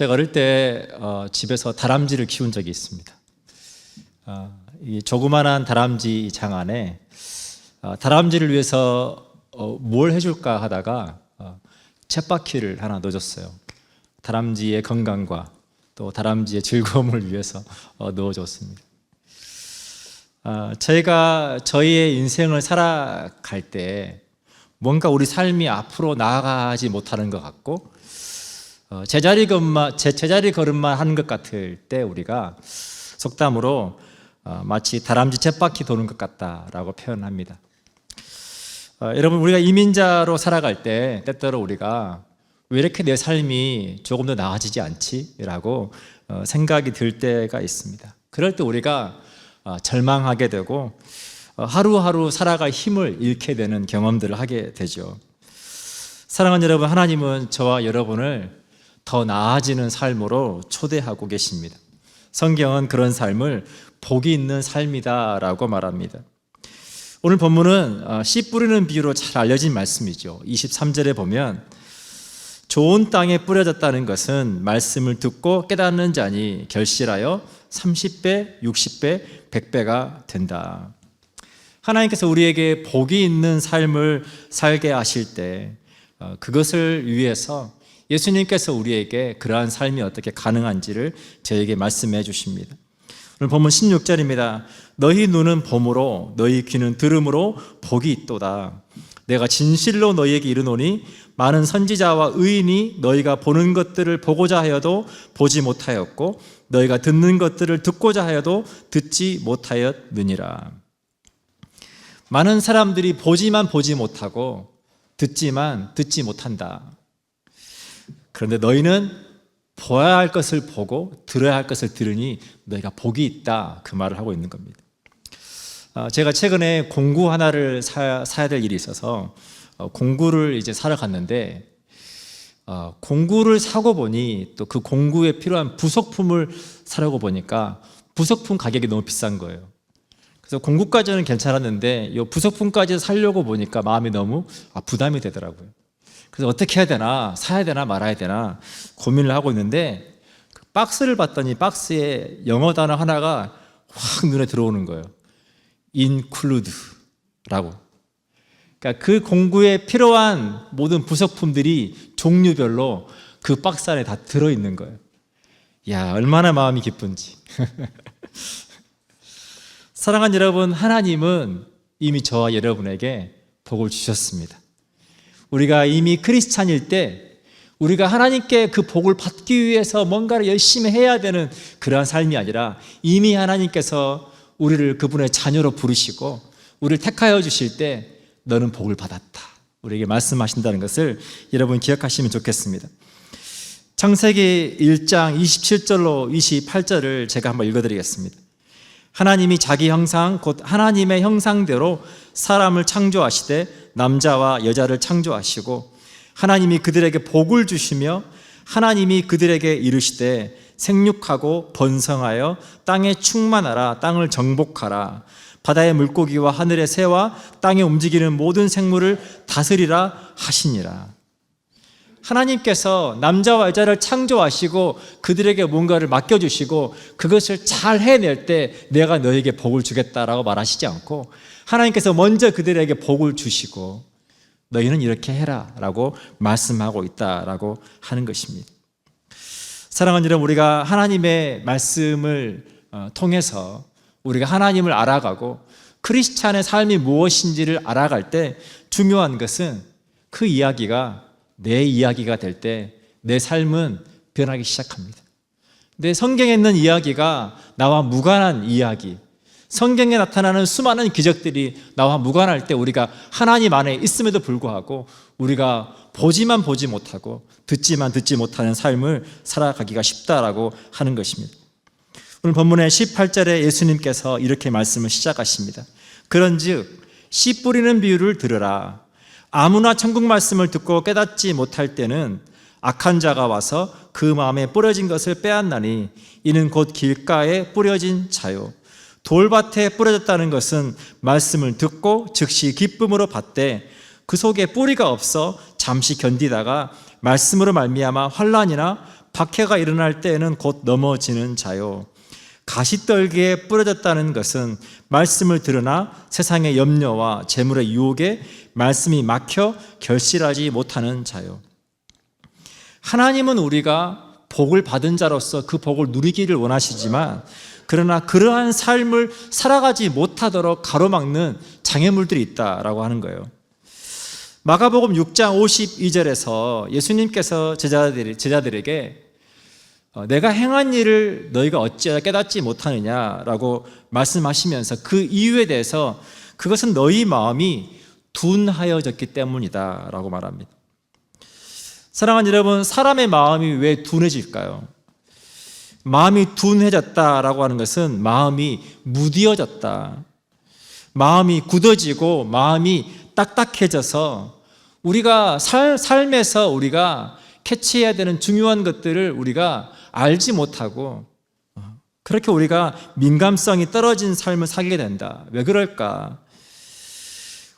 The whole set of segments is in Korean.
제가 어릴 때 집에서 다람쥐를 키운 적이 있습니다. 이 조그만한 다람쥐 장 안에 다람쥐를 위해서 뭘 해줄까 하다가 쳇바퀴를 하나 넣어줬어요. 다람쥐의 건강과 또 다람쥐의 즐거움을 위해서 넣어줬습니다. 저희가 저희의 인생을 살아갈 때 뭔가 우리 삶이 앞으로 나아가지 못하는 것 같고 제자리 걸음만 하는 것 같을 때 우리가 속담으로 마치 다람쥐 쳇바퀴 도는 것 같다라고 표현합니다. 여러분, 우리가 이민자로 살아갈 때 때때로 우리가 왜 이렇게 내 삶이 조금 더 나아지지 않지? 라고 생각이 들 때가 있습니다. 그럴 때 우리가 절망하게 되고 하루하루 살아갈 힘을 잃게 되는 경험들을 하게 되죠. 사랑하는 여러분, 하나님은 저와 여러분을 더 나아지는 삶으로 초대하고 계십니다. 성경은 그런 삶을 복이 있는 삶이다라고 말합니다. 오늘 본문은 씨 뿌리는 비유로 잘 알려진 말씀이죠. 23절에 보면 좋은 땅에 뿌려졌다는 것은 말씀을 듣고 깨닫는 자니 결실하여 30배, 60배, 100배가 된다. 하나님께서 우리에게 복이 있는 삶을 살게 하실 때 그것을 위해서 예수님께서 우리에게 그러한 삶이 어떻게 가능한지를 저에게 말씀해 주십니다. 오늘 본문 16절입니다. 너희 눈은 봄으로 너희 귀는 들음으로 복이 있도다. 내가 진실로 너희에게 이르노니 많은 선지자와 의인이 너희가 보는 것들을 보고자 하여도 보지 못하였고 너희가 듣는 것들을 듣고자 하여도 듣지 못하였느니라. 많은 사람들이 보지만 보지 못하고 듣지만 듣지 못한다. 그런데 너희는 보아야 할 것을 보고 들어야 할 것을 들으니 너희가 복이 있다, 그 말을 하고 있는 겁니다. 제가 최근에 공구 하나를 사야 될 일이 있어서 공구를 이제 사러 갔는데 공구를 사고 보니 또 그 공구에 필요한 부속품을 사려고 보니까 부속품 가격이 너무 비싼 거예요. 그래서 공구까지는 괜찮았는데 이 부속품까지 사려고 보니까 마음이 너무 부담이 되더라고요. 그래서 어떻게 해야 되나, 사야 되나 말아야 되나 고민을 하고 있는데 그 박스를 봤더니 박스에 영어 단어 하나가 확 눈에 들어오는 거예요. include라고. 그러니까 그 공구에 필요한 모든 부속품들이 종류별로 그 박스 안에 다 들어있는 거예요. 야, 얼마나 마음이 기쁜지. 사랑하는 여러분, 하나님은 이미 저와 여러분에게 복을 주셨습니다. 우리가 이미 크리스찬일 때 우리가 하나님께 그 복을 받기 위해서 뭔가를 열심히 해야 되는 그러한 삶이 아니라 이미 하나님께서 우리를 그분의 자녀로 부르시고 우리를 택하여 주실 때 너는 복을 받았다, 우리에게 말씀하신다는 것을 여러분 기억하시면 좋겠습니다. 창세기 1장 27절로 28절을 제가 한번 읽어드리겠습니다. 하나님이 자기 형상 곧 하나님의 형상대로 사람을 창조하시되 남자와 여자를 창조하시고 하나님이 그들에게 복을 주시며 하나님이 그들에게 이르시되 생육하고 번성하여 땅에 충만하라, 땅을 정복하라, 바다의 물고기와 하늘의 새와 땅에 움직이는 모든 생물을 다스리라 하시니라. 하나님께서 남자와 여자를 창조하시고 그들에게 뭔가를 맡겨주시고 그것을 잘 해낼 때 내가 너에게 복을 주겠다라고 말하시지 않고 하나님께서 먼저 그들에게 복을 주시고 너희는 이렇게 해라 라고 말씀하고 있다라고 하는 것입니다. 사랑하는 여러분, 우리가 하나님의 말씀을 통해서 우리가 하나님을 알아가고 크리스찬의 삶이 무엇인지를 알아갈 때 중요한 것은 그 이야기가 내 이야기가 될 때 내 삶은 변하기 시작합니다. 내 성경에 있는 이야기가 나와 무관한 이야기, 성경에 나타나는 수많은 기적들이 나와 무관할 때 우리가 하나님 안에 있음에도 불구하고 우리가 보지만 보지 못하고 듣지만 듣지 못하는 삶을 살아가기가 쉽다라고 하는 것입니다. 오늘 본문의 18절에 예수님께서 이렇게 말씀을 시작하십니다. 그런즉 씨 뿌리는 비유를 들으라. 아무나 천국 말씀을 듣고 깨닫지 못할 때는 악한 자가 와서 그 마음에 뿌려진 것을 빼앗나니 이는 곧 길가에 뿌려진 자요. 돌밭에 뿌려졌다는 것은 말씀을 듣고 즉시 기쁨으로 받되 그 속에 뿌리가 없어 잠시 견디다가 말씀으로 말미암아 환난이나 박해가 일어날 때에는 곧 넘어지는 자요. 가시떨기에 뿌려졌다는 것은 말씀을 들으나 세상의 염려와 재물의 유혹에 말씀이 막혀 결실하지 못하는 자요. 하나님은 우리가 복을 받은 자로서 그 복을 누리기를 원하시지만, 그러나 그러한 삶을 살아가지 못하도록 가로막는 장애물들이 있다라고 하는 거예요. 마가복음 6장 52절에서 예수님께서 제자들에게 내가 행한 일을 너희가 어찌하여 깨닫지 못하느냐라고 말씀하시면서 그 이유에 대해서 그것은 너희 마음이 둔하여졌기 때문이다 라고 말합니다. 사랑하는 여러분, 사람의 마음이 왜 둔해질까요? 마음이 둔해졌다라고 하는 것은 마음이 무디어졌다, 마음이 굳어지고 마음이 딱딱해져서 우리가 삶에서 우리가 캐치해야 되는 중요한 것들을 우리가 알지 못하고 그렇게 우리가 민감성이 떨어진 삶을 살게 된다. 왜 그럴까?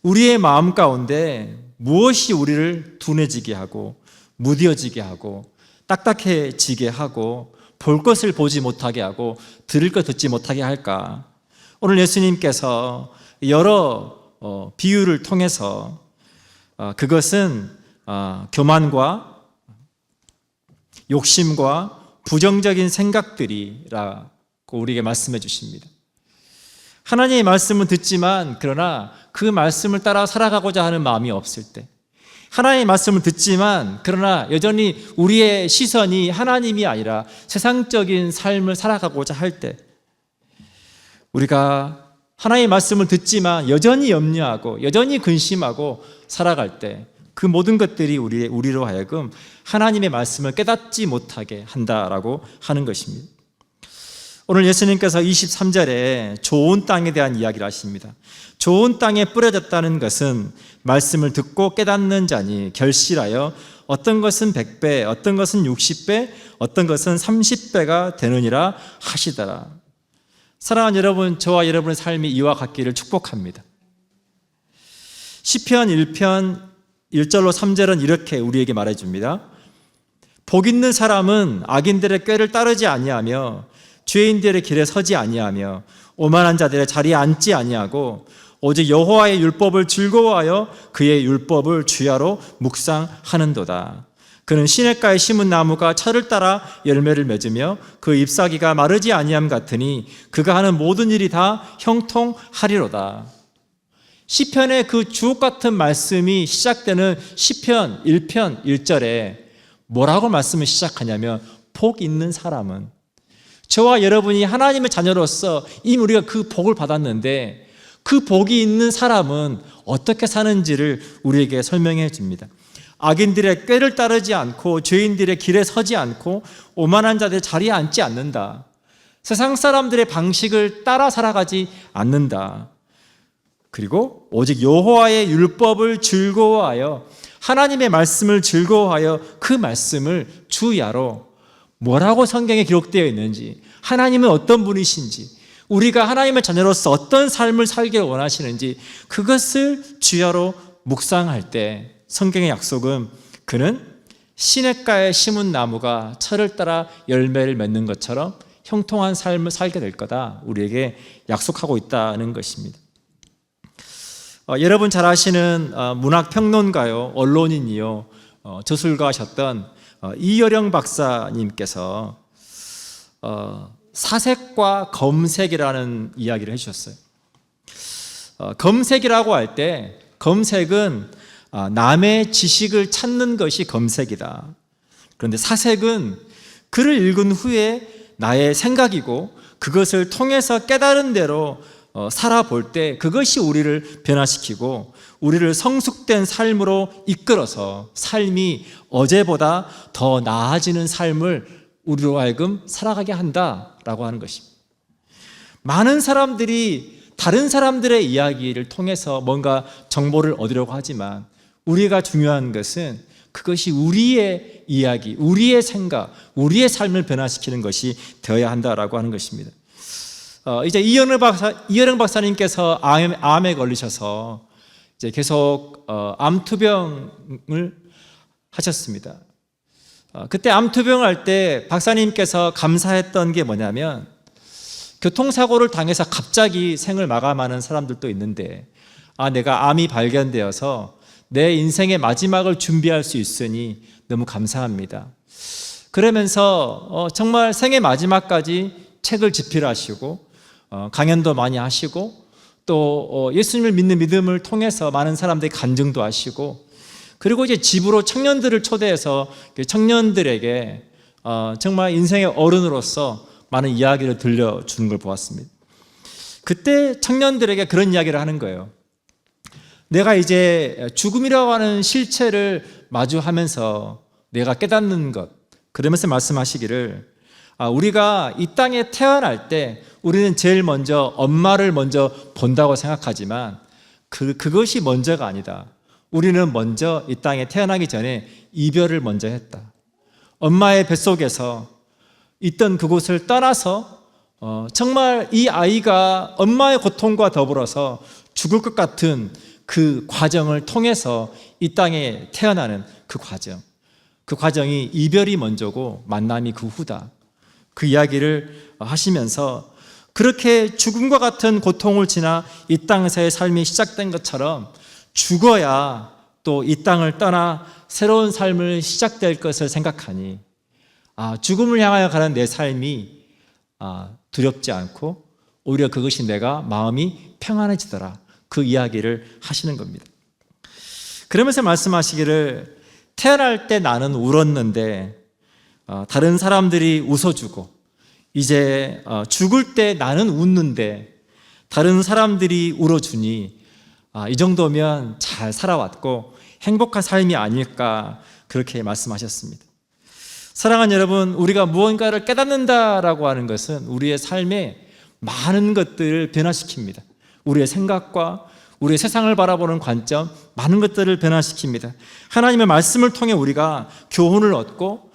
우리의 마음 가운데 무엇이 우리를 둔해지게 하고 무뎌지게 하고 딱딱해지게 하고 볼 것을 보지 못하게 하고 들을 것 듣지 못하게 할까? 오늘 예수님께서 여러 비유를 통해서 그것은 교만과 욕심과 부정적인 생각들이라고 우리에게 말씀해 주십니다. 하나님의 말씀은 듣지만 그러나 그 말씀을 따라 살아가고자 하는 마음이 없을 때, 하나님의 말씀을 듣지만 그러나 여전히 우리의 시선이 하나님이 아니라 세상적인 삶을 살아가고자 할 때, 우리가 하나님의 말씀을 듣지만 여전히 염려하고 여전히 근심하고 살아갈 때 그 모든 것들이 우리로 하여금 하나님의 말씀을 깨닫지 못하게 한다라고 하는 것입니다. 오늘 예수님께서 23절에 좋은 땅에 대한 이야기를 하십니다. 좋은 땅에 뿌려졌다는 것은 말씀을 듣고 깨닫는 자니 결실하여 어떤 것은 100배, 어떤 것은 60배, 어떤 것은 30배가 되느니라 하시더라. 사랑하는 여러분, 저와 여러분의 삶이 이와 같기를 축복합니다. 시편 1편 1절로 3절은 이렇게 우리에게 말해줍니다. 복 있는 사람은 악인들의 꾀를 따르지 아니하며 죄인들의 길에 서지 아니하며 오만한 자들의 자리에 앉지 아니하고 오직 여호와의 율법을 즐거워하여 그의 율법을 주야로 묵상하는도다. 그는 시냇가에 심은 나무가 철을 따라 열매를 맺으며 그 잎사귀가 마르지 아니함 같으니 그가 하는 모든 일이 다 형통하리로다. 시편의 그 주옥 같은 말씀이 시작되는 시편 1편 1절에 뭐라고 말씀을 시작하냐면, 복 있는 사람은, 저와 여러분이 하나님의 자녀로서 이미 우리가 그 복을 받았는데 그 복이 있는 사람은 어떻게 사는지를 우리에게 설명해 줍니다. 악인들의 꾀를 따르지 않고 죄인들의 길에 서지 않고 오만한 자들의 자리에 앉지 않는다. 세상 사람들의 방식을 따라 살아가지 않는다. 그리고 오직 여호와의 율법을 즐거워하여, 하나님의 말씀을 즐거워하여 그 말씀을 주야로, 뭐라고 성경에 기록되어 있는지, 하나님은 어떤 분이신지, 우리가 하나님의 자녀로서 어떤 삶을 살기를 원하시는지 그것을 주야로 묵상할 때 성경의 약속은 그는 시냇가에 심은 나무가 철을 따라 열매를 맺는 것처럼 형통한 삶을 살게 될 거다, 우리에게 약속하고 있다는 것입니다. 여러분 잘 아시는 문학평론가요, 언론인이요, 저술가셨던 이여령 박사님께서 사색과 검색이라는 이야기를 해주셨어요. 검색이라고 할 때, 검색은 남의 지식을 찾는 것이 검색이다. 그런데 사색은 글을 읽은 후에 나의 생각이고 그것을 통해서 깨달은 대로 살아볼 때 그것이 우리를 변화시키고 우리를 성숙된 삶으로 이끌어서 삶이 어제보다 더 나아지는 삶을 우리로 하여금 살아가게 한다라고 하는 것입니다. 많은 사람들이 다른 사람들의 이야기를 통해서 뭔가 정보를 얻으려고 하지만 우리가 중요한 것은 그것이 우리의 이야기, 우리의 생각, 우리의 삶을 변화시키는 것이 되어야 한다라고 하는 것입니다. 이제 이여령 박사님께서 암에 걸리셔서 이제 계속 암투병을 하셨습니다. 그때 암투병할 때 박사님께서 감사했던 게 뭐냐면, 교통사고를 당해서 갑자기 생을 마감하는 사람들도 있는데, 내가 암이 발견되어서 내 인생의 마지막을 준비할 수 있으니 너무 감사합니다. 그러면서 정말 생의 마지막까지 책을 집필하시고 강연도 많이 하시고, 또 예수님을 믿는 믿음을 통해서 많은 사람들이 간증도 하시고, 그리고 이제 집으로 청년들을 초대해서 청년들에게 정말 인생의 어른으로서 많은 이야기를 들려주는 걸 보았습니다. 그때 청년들에게 그런 이야기를 하는 거예요. 내가 이제 죽음이라고 하는 실체를 마주하면서 내가 깨닫는 것, 그러면서 말씀하시기를, 우리가 이 땅에 태어날 때 우리는 제일 먼저 엄마를 먼저 본다고 생각하지만 그것이 먼저가 아니다. 우리는 먼저 이 땅에 태어나기 전에 이별을 먼저 했다. 엄마의 뱃속에서 있던 그곳을 떠나서 정말 이 아이가 엄마의 고통과 더불어서 죽을 것 같은 그 과정을 통해서 이 땅에 태어나는 그 과정, 그 과정이 이별이 먼저고 만남이 그 후다. 그 이야기를 하시면서 그렇게 죽음과 같은 고통을 지나 이 땅에서의 삶이 시작된 것처럼 죽어야 또 이 땅을 떠나 새로운 삶을 시작될 것을 생각하니 죽음을 향하여 가는 내 삶이 두렵지 않고 오히려 그것이 내가 마음이 평안해지더라. 그 이야기를 하시는 겁니다. 그러면서 말씀하시기를, 태어날 때 나는 울었는데 다른 사람들이 웃어주고, 이제 죽을 때 나는 웃는데 다른 사람들이 울어주니 이 정도면 잘 살아왔고 행복한 삶이 아닐까, 그렇게 말씀하셨습니다. 사랑하는 여러분, 우리가 무언가를 깨닫는다라고 하는 것은 우리의 삶에 많은 것들을 변화시킵니다. 우리의 생각과 우리의 세상을 바라보는 관점, 많은 것들을 변화시킵니다. 하나님의 말씀을 통해 우리가 교훈을 얻고,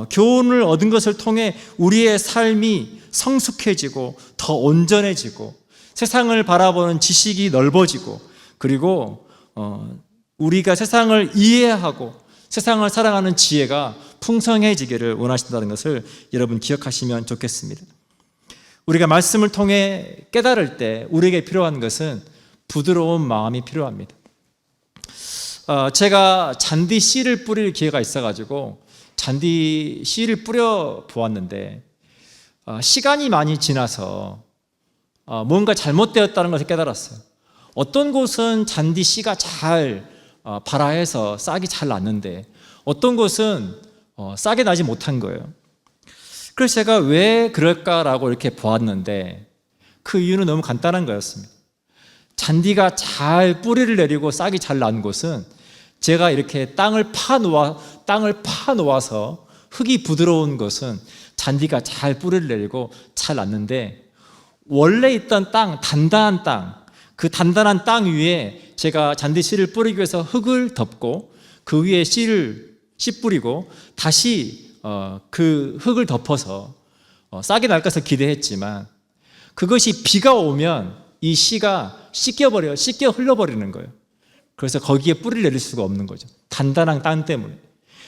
교훈을 얻은 것을 통해 우리의 삶이 성숙해지고 더 온전해지고 세상을 바라보는 지식이 넓어지고, 그리고 우리가 세상을 이해하고 세상을 사랑하는 지혜가 풍성해지기를 원하신다는 것을 여러분 기억하시면 좋겠습니다. 우리가 말씀을 통해 깨달을 때 우리에게 필요한 것은 부드러운 마음이 필요합니다. 제가 잔디 씨를 뿌릴 기회가 있어가지고 잔디 씨를 뿌려 보았는데, 시간이 많이 지나서 뭔가 잘못되었다는 것을 깨달았어요. 어떤 곳은 잔디 씨가 잘 발화해서 싹이 잘 났는데 어떤 곳은 싹이 나지 못한 거예요. 그래서 제가 왜 그럴까라고 이렇게 보았는데 그 이유는 너무 간단한 거였습니다. 잔디가 잘 뿌리를 내리고 싹이 잘 난 곳은 제가 이렇게 땅을 파놓아서 흙이 부드러운 곳은 잔디가 잘 뿌리를 내리고 잘 났는데, 원래 있던 땅, 단단한 땅, 그 단단한 땅 위에 제가 잔디 씨를 뿌리기 위해서 흙을 덮고 그 위에 씨 뿌리고 다시 그 흙을 덮어서 싹이 날 것을 기대했지만, 그것이 비가 오면 이 씨가 씻겨 흘러버리는 거예요. 그래서 거기에 뿌리를 내릴 수가 없는 거죠. 단단한 땅 때문에.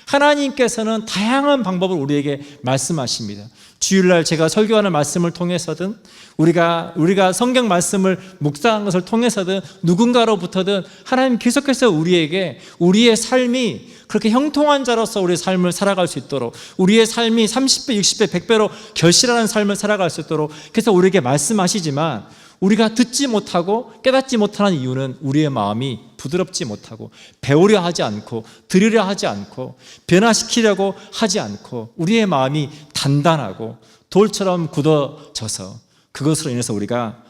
하나님께서는 다양한 방법을 우리에게 말씀하십니다. 주일날 제가 설교하는 말씀을 통해서든 우리가 성경 말씀을 묵상하는 것을 통해서든 누군가로부터든 하나님 계속해서 우리에게 우리의 삶이 그렇게 형통한 자로서 우리의 삶을 살아갈 수 있도록, 우리의 삶이 30배, 60배, 100배로 결실하는 삶을 살아갈 수 있도록 그래서 우리에게 말씀하시지만, 우리가 듣지 못하고 깨닫지 못하는 이유는 우리의 마음이 부드럽지 못하고 배우려 하지 않고 들으려 하지 않고 변화시키려고 하지 않고 우리의 마음이 단단하고 돌처럼 굳어져서, 그것으로 인해서 우리가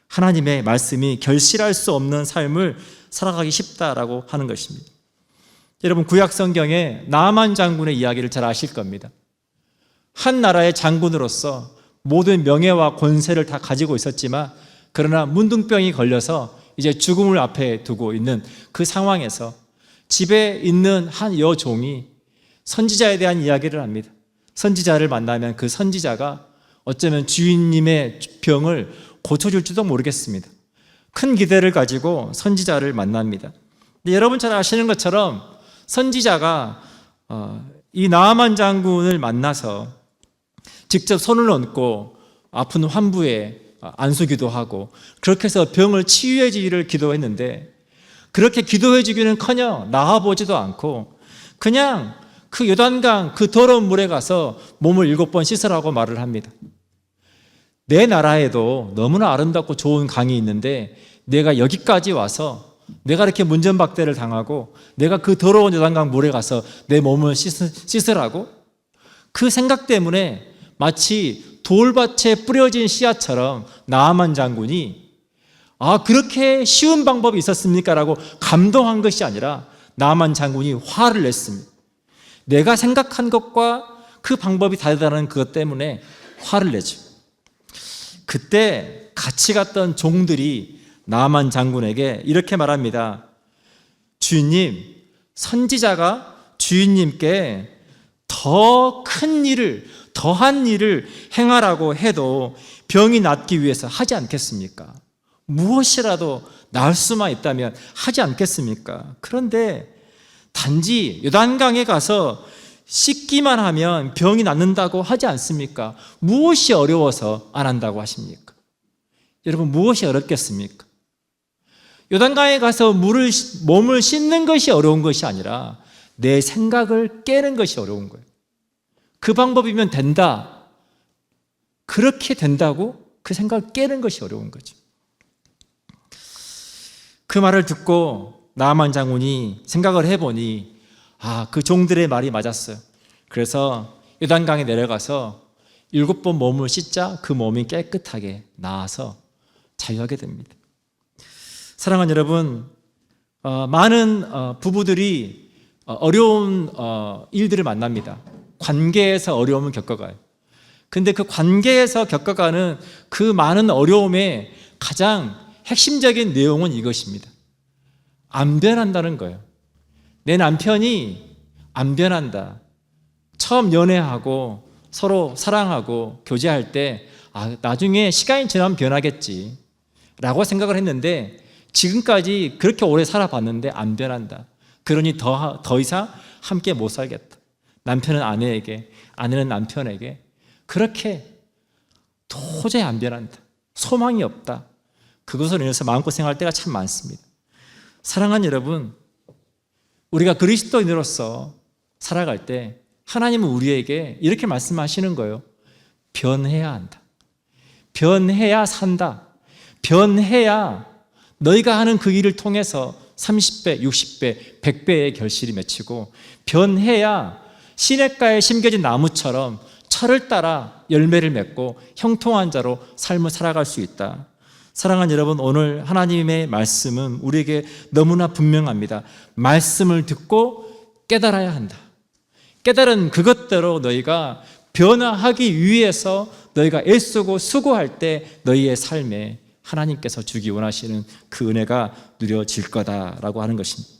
하나님의 말씀이 결실할 수 없는 삶을 살아가기 쉽다라고 하는 것입니다. 여러분, 구약 성경에 나아만 장군의 이야기를 잘 아실 겁니다. 한 나라의 장군으로서 모든 명예와 권세를 다 가지고 있었지만, 그러나 문둥병이 걸려서 이제 죽음을 앞에 두고 있는 그 상황에서 집에 있는 한 여종이 선지자에 대한 이야기를 합니다. 선지자를 만나면 그 선지자가 어쩌면 주인님의 병을 고쳐줄지도 모르겠습니다. 큰 기대를 가지고 선지자를 만납니다. 여러분 잘 아시는 것처럼 선지자가 이 나아만 장군을 만나서 직접 손을 얹고 아픈 환부에 안수기도 하고 그렇게 해서 병을 치유해 주기를 기도했는데, 그렇게 기도해 주기는커녕 나아보지도 않고 그냥 그 요단강 그 더러운 물에 가서 몸을 7번 씻으라고 말을 합니다. 내 나라에도 너무나 아름답고 좋은 강이 있는데 내가 여기까지 와서 내가 이렇게 문전박대를 당하고 내가 그 더러운 요단강 물에 가서 내 몸을 씻으라고? 그 생각 때문에 마치 돌밭에 뿌려진 씨앗처럼 나아만 장군이 그렇게 쉬운 방법이 있었습니까? 라고 감동한 것이 아니라 나아만 장군이 화를 냈습니다. 내가 생각한 것과 그 방법이 다르다는 그것 때문에 화를 내죠. 그때 같이 갔던 종들이 나아만 장군에게 이렇게 말합니다. 주인님, 선지자가 주인님께 더 큰 일을, 더한 일을 행하라고 해도 병이 낫기 위해서 하지 않겠습니까? 무엇이라도 나을 수만 있다면 하지 않겠습니까? 그런데 단지 요단강에 가서 씻기만 하면 병이 낫는다고 하지 않습니까? 무엇이 어려워서 안 한다고 하십니까? 여러분, 무엇이 어렵겠습니까? 요단강에 가서 몸을 씻는 것이 어려운 것이 아니라 내 생각을 깨는 것이 어려운 거예요. 그 방법이면 된다. 그렇게 된다고 그 생각을 깨는 것이 어려운 거죠. 그 말을 듣고 나아만 장군이 생각을 해보니 그 종들의 말이 맞았어요. 그래서 요단강에 내려가서 7번 몸을 씻자 그 몸이 깨끗하게 나아서 자유하게 됩니다. 사랑하는 여러분, 많은 부부들이 어려운 일들을 만납니다. 관계에서 어려움을 겪어가요. 근데 그 관계에서 겪어가는 그 많은 어려움의 가장 핵심적인 내용은 이것입니다. 안 변한다는 거예요. 내 남편이 안 변한다. 처음 연애하고 서로 사랑하고 교제할 때 나중에 시간이 지나면 변하겠지 라고 생각을 했는데, 지금까지 그렇게 오래 살아봤는데 안 변한다. 그러니 더 이상 함께 못 살겠다. 남편은 아내에게, 아내는 남편에게 그렇게 도저히 안 변한다. 소망이 없다. 그것으로 인해서 마음고생할 때가 참 많습니다. 사랑하는 여러분, 우리가 그리스도인으로서 살아갈 때 하나님은 우리에게 이렇게 말씀하시는 거예요. 변해야 한다. 변해야 산다. 변해야 너희가 하는 그 일을 통해서 30배, 60배, 100배의 결실이 맺히고, 변해야 시냇가에 심겨진 나무처럼 철을 따라 열매를 맺고 형통한 자로 삶을 살아갈 수 있다. 사랑하는 여러분, 오늘 하나님의 말씀은 우리에게 너무나 분명합니다. 말씀을 듣고 깨달아야 한다. 깨달은 그것대로 너희가 변화하기 위해서 너희가 애쓰고 수고할 때 너희의 삶에 하나님께서 주기 원하시는 그 은혜가 누려질 거다라고 하는 것입니다.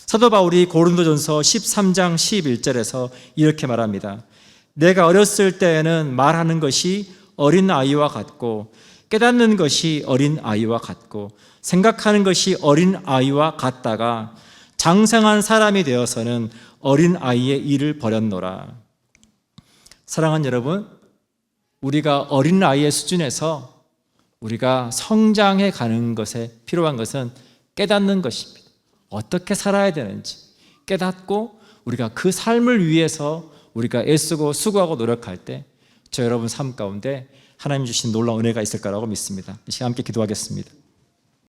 사도 바울이 고린도전서 13장 11절에서 이렇게 말합니다. 내가 어렸을 때에는 말하는 것이 어린 아이와 같고 깨닫는 것이 어린 아이와 같고 생각하는 것이 어린 아이와 같다가 장성한 사람이 되어서는 어린 아이의 일을 버렸노라. 사랑하는 여러분, 우리가 어린 아이의 수준에서 우리가 성장해 가는 것에 필요한 것은 깨닫는 것입니다. 어떻게 살아야 되는지 깨닫고 우리가 그 삶을 위해서 우리가 애쓰고 수고하고 노력할 때 저 여러분 삶 가운데 하나님 주신 놀라운 은혜가 있을 거라고 믿습니다. 이 시간 함께 기도하겠습니다.